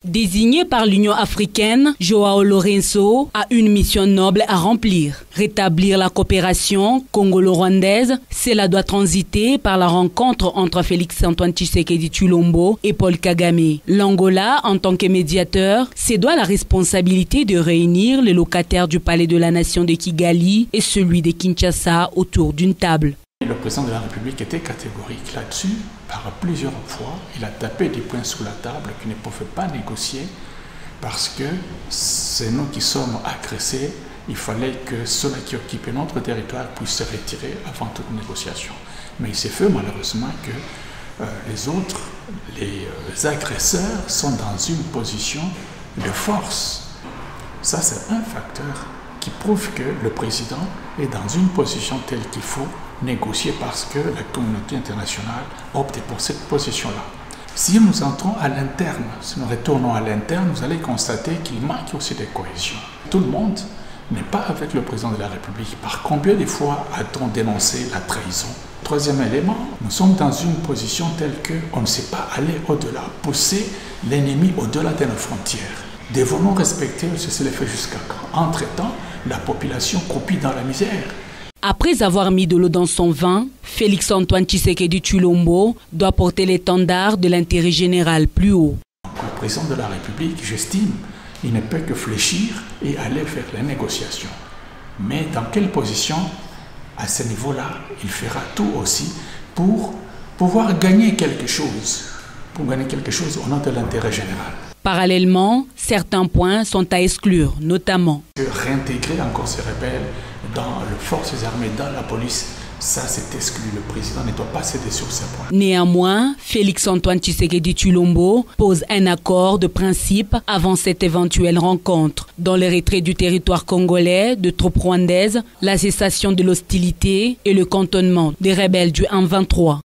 Désigné par l'Union africaine, Joao Lourenço a une mission noble à remplir. Rétablir la coopération congolo-rwandaise, cela doit transiter par la rencontre entre Félix-Antoine Tshisekedi Tshilombo et Paul Kagame. L'Angola, en tant que médiateur, se doit la responsabilité de réunir les locataires du palais de la nation de Kigali et celui de Kinshasa autour d'une table. Le président de la République était catégorique là-dessus. Par plusieurs fois, il a tapé des poings sous la table qu'il ne pouvait pas négocier parce que c'est nous qui sommes agressés. Il fallait que ceux-là qui occupaient notre territoire puissent se retirer avant toute négociation. Mais il s'est fait malheureusement que les autres, les agresseurs, sont dans une position de force. Ça, c'est un facteur qui prouve que le président est dans une position telle qu'il faut négocier parce que la communauté internationale opte pour cette position-là. Si nous entrons à l'interne, si nous retournons à l'interne, vous allez constater qu'il manque aussi de cohésion. Tout le monde n'est pas avec le président de la République. Par combien de fois a-t-on dénoncé la trahison? Troisième élément, nous sommes dans une position telle qu'on ne sait pas aller au-delà, pousser l'ennemi au-delà de nos frontières. Devons-nous respecter le cessez-le-feu jusqu'à quand? Entre-temps, la population croupit dans la misère. Après avoir mis de l'eau dans son vin, Félix-Antoine Tshisekedi Tshilombo doit porter l'étendard de l'intérêt général plus haut. Le président de la République, j'estime, il ne peut que fléchir et aller vers les négociations. Mais dans quelle position? À ce niveau-là, il fera tout aussi pour pouvoir gagner quelque chose, au nom de l'intérêt général. Parallèlement, certains points sont à exclure, notamment réintégrer encore ces rebelles dans les forces armées, dans la police, ça c'est exclu. Le président ne doit pas céder sur ces points. Néanmoins, Félix-Antoine Tshisekedi Tshilombo pose un accord de principe avant cette éventuelle rencontre. Dans le retrait du territoire congolais de troupes rwandaises, la cessation de l'hostilité et le cantonnement des rebelles du M23.